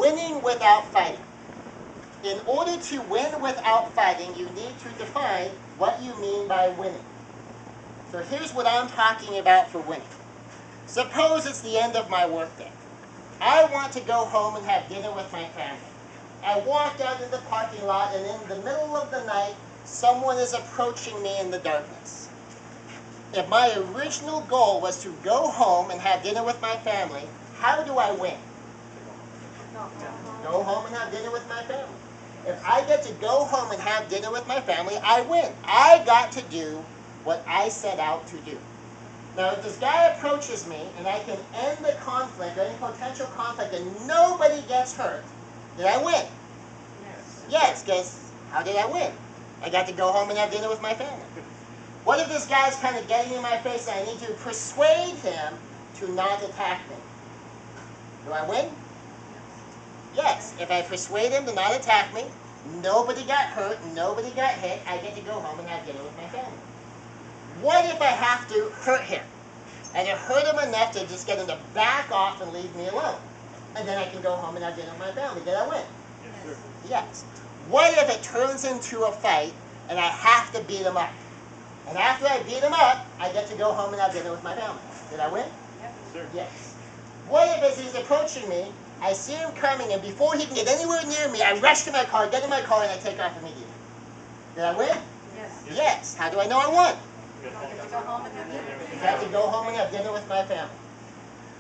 winning without fighting. In order to win without fighting, you need to define what you mean by winning. So here's what I'm talking about for winning. Suppose it's the end of my workday. I want to go home and have dinner with my family. I walked out in the parking lot, and in the middle of the night, someone is approaching me in the darkness. If my original goal was to go home and have dinner with my family, how do I win? Go home and have dinner with my family. If I get to go home and have dinner with my family, I win. I got to do what I set out to do. Now, if this guy approaches me and I can end the conflict, or any potential conflict, and nobody gets hurt, did I win? Yes, because how did I win? I got to go home and have dinner with my family. What if this guy's kind of getting in my face and I need to persuade him to not attack me? Do I win? Yes. If I persuade him to not attack me, nobody got hurt, nobody got hit, I get to go home and have dinner with my family. What if I have to hurt him? And to hurt him enough to just get him to back off and leave me alone. And then I can go home and have dinner with my family. Did I win? Yes, sir. Yes. What if it turns into a fight and I have to beat him up? And after I beat him up, I get to go home and have dinner with my family. Did I win? Yes, sir. Yes. What if as he's approaching me, I see him coming, and before he can get anywhere near me, I rush to my car, get in my car, and I take off immediately? Did I win? Yes. Yes. How do I know I won? You get to go home and have dinner. I have to go home and have dinner with my family.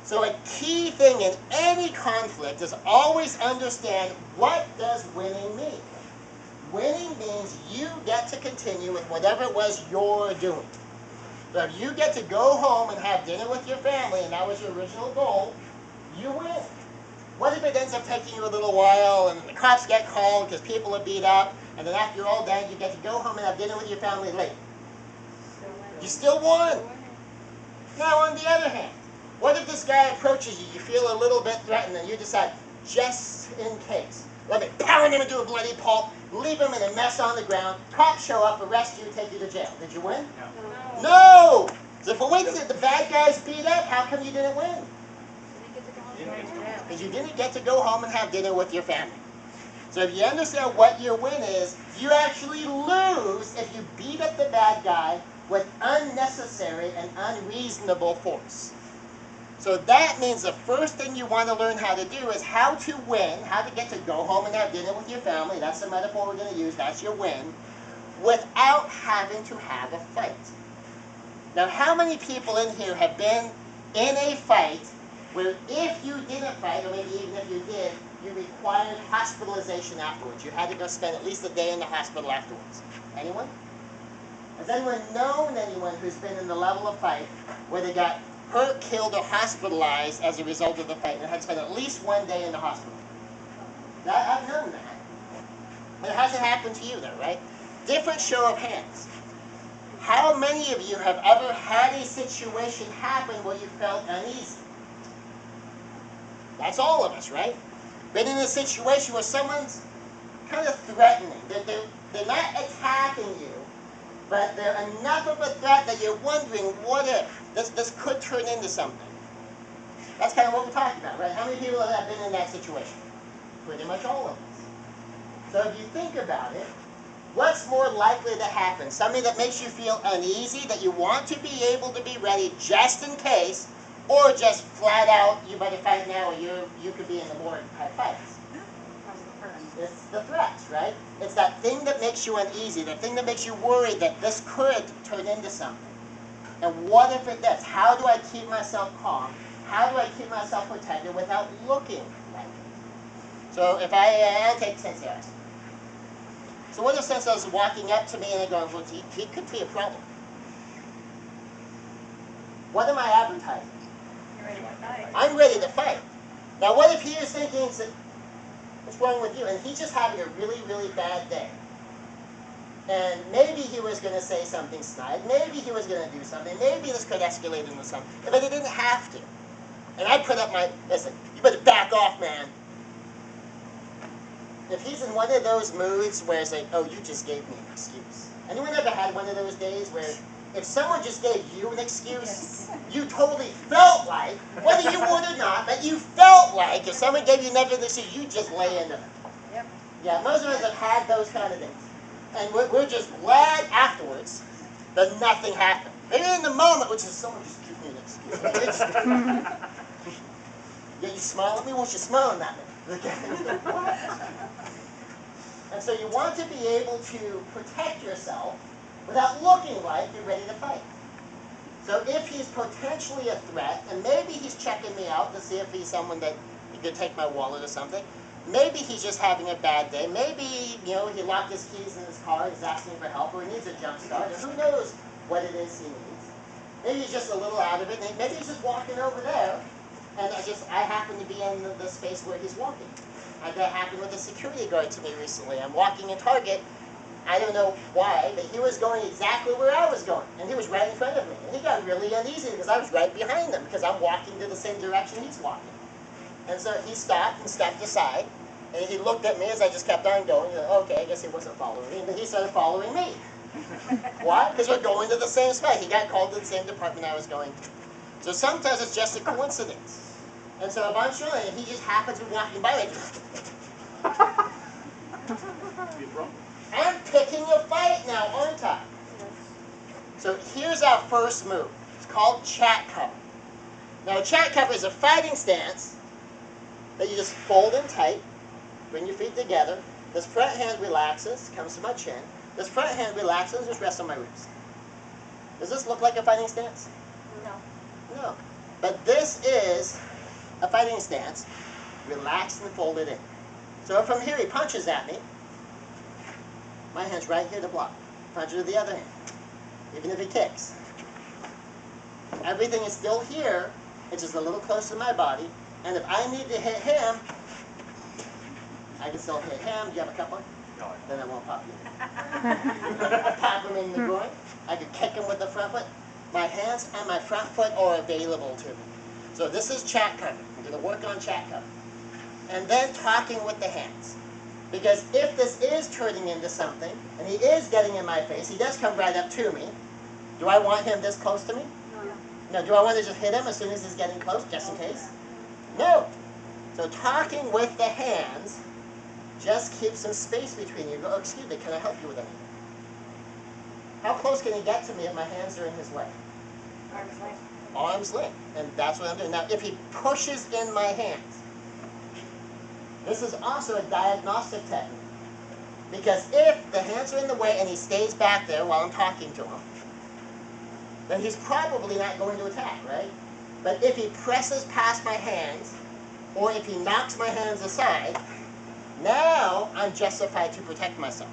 So a key thing in any conflict is always understand, what does winning mean? Winning means you get to continue with whatever it was you're doing. So if you get to go home and have dinner with your family, and that was your original goal, you win. What if it ends up taking you a little while, and the cops get called because people are beat up, and then after you're all done, you get to go home and have dinner with your family late? You still won. Now, on the other hand, what if this guy approaches you, you feel a little bit threatened, and you decide, just in case, let me pound him into a bloody pulp, leave him in a mess on the ground, cops show up, arrest you, take you to jail. Did you win? No. No! So if we're waiting till the bad guys beat up, how come you didn't win? Because you didn't get to go home and have dinner with your family. So if you understand what your win is, you actually lose if you beat up the bad guy with unnecessary and unreasonable force. So that means the first thing you want to learn how to do is how to win, how to get to go home and have dinner with your family. That's the metaphor we're going to use. That's your win. Without having to have a fight. Now, how many people in here have been in a fight where if you didn't fight, or maybe even if you did, you required hospitalization afterwards? You had to go spend at least a day in the hospital afterwards. Anyone? Has anyone known anyone who's been in the level of fight where they got hurt, killed, or hospitalized as a result of the fight and had to spend at least one day in the hospital? I've known that. But it hasn't happened to you though, right? Different show of hands. How many of you have ever had a situation happen where you felt uneasy? That's all of us, right? Been in a situation where someone's kind of threatening. They're not attacking you, but they're enough of a threat that you're wondering, what if this could turn into something? That's kind of what we're talking about, right? How many people have been in that situation? Pretty much all of us. So if you think about it, what's more likely to happen? Something that makes you feel uneasy, that you want to be able to be ready just in case, or just flat out, you better fight now or you could be in the morgue type fights? It's the threats, right? It's that thing that makes you uneasy, the thing that makes you worried that this could turn into something. And what if it does? How do I keep myself calm? How do I keep myself protected without looking like it? So if I'll take Sensei. So what if Sensei is walking up to me and going, well, he could be a problem. What am I advertising? You're ready to fight. I'm ready to fight. Now what if he is thinking, what's wrong with you? And he's just having a really, really bad day. And maybe he was going to say something snide. Maybe he was going to do something. Maybe this could escalate into something. But he didn't have to. And I put up my, listen, you better back off, man. If he's in one of those moods where it's like, oh, you just gave me an excuse. Anyone ever had one of those days where if someone just gave you an excuse, you totally felt like, whether you would or not, but you felt like if someone gave you another excuse, you just lay into it. Yep. Yeah, most of us have had those kind of things. And we're just glad afterwards that nothing happened. Maybe in the moment, which is someone just give me an excuse. Yeah, you smile at me? What's you smiling at me? And so you want to be able to protect yourself without looking like you're ready to fight. So if he's potentially a threat, and maybe he's checking me out to see if he's someone that he could take my wallet or something, maybe he's just having a bad day, maybe, he locked his keys in his car, he's asking for help, or he needs a jump start, and who knows what it is he needs. Maybe he's just a little out of it, and maybe he's just walking over there, and I happen to be in the space where he's walking. That happened with a security guard to me recently. I'm walking in Target. I don't know why, but he was going exactly where I was going, and he was right in front of me. And he got really uneasy because I was right behind him because I'm walking to the same direction he's walking. And so he stopped and stepped aside, and he looked at me as I just kept on going. Okay, I guess he wasn't following me, but he started following me. Why? Because we're going to the same spot. He got called to the same department I was going to. So sometimes it's just a coincidence. And so if I'm showing and he just happens to be walking by me, I'm picking a fight now, aren't I? So here's our first move. It's called chat cover. Now, chat cover is a fighting stance that you just fold in tight, bring your feet together. This front hand relaxes, comes to my chin. This front hand relaxes and just rests on my ribs. Does this look like a fighting stance? No. No. But this is a fighting stance, relaxed and folded in. So from here he punches at me, my hand's right here to block. Punches with the other hand, even if he kicks. Everything is still here, it's just a little closer to my body, and if I need to hit him, I can still hit him. Do you have a cup on? No. Then I won't pop you. I pop him in the groin. I could kick him with the front foot. My hands and my front foot are available to me. So this is chat cover. I'm going to work on chat cover. And then talking with the hands. Because if this is turning into something, and he is getting in my face, he does come right up to me. Do I want him this close to me? No. No. Do I want to just hit him as soon as he's getting close, just in case? No. So talking with the hands just keeps some space between you. Oh, excuse me, can I help you with anything? How close can he get to me if my hands are in his way? Arm's length. Arm's length. And that's what I'm doing. Now, if he pushes in my hands, this is also a diagnostic technique. Because if the hands are in the way and he stays back there while I'm talking to him, then he's probably not going to attack, right? But if he presses past my hands, or if he knocks my hands aside, now I'm justified to protect myself.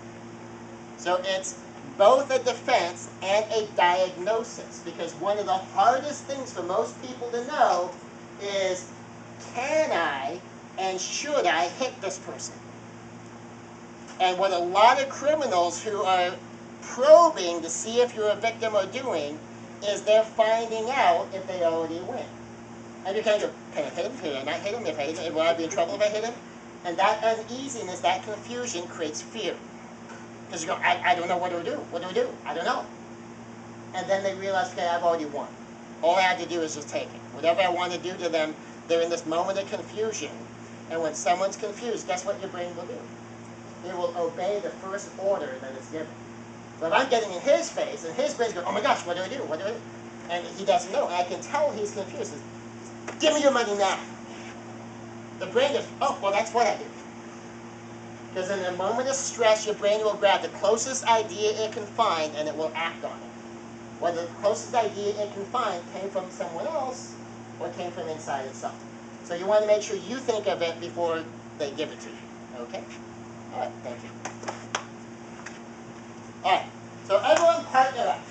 So it's both a defense and a diagnosis, because one of the hardest things for most people to know is, can I and should I hit this person? And what a lot of criminals who are probing to see if you're a victim are doing is they're finding out if they already win. And you kind of go, can I hit him? Can I not hit him? If I hit him, will I be in trouble if I hit him? And that uneasiness, that confusion creates fear. Because you go, I don't know what to do. What do I do? I don't know. And then they realize, okay, I've already won. All I have to do is just take it. Whatever I want to do to them, they're in this moment of confusion. And when someone's confused, guess what your brain will do? It will obey the first order that it's given. So if I'm getting in his face, and his brain's going, oh my gosh, what do I do? What do I do? And he doesn't know. And I can tell he's confused. Says, give me your money now. The brain goes, oh, well, that's what I do. Because in a moment of stress, your brain will grab the closest idea it can find, and it will act on it. Whether the closest idea it can find came from someone else, or came from inside itself. So you want to make sure you think of it before they give it to you. Okay? All right, thank you. All right, so everyone partner up.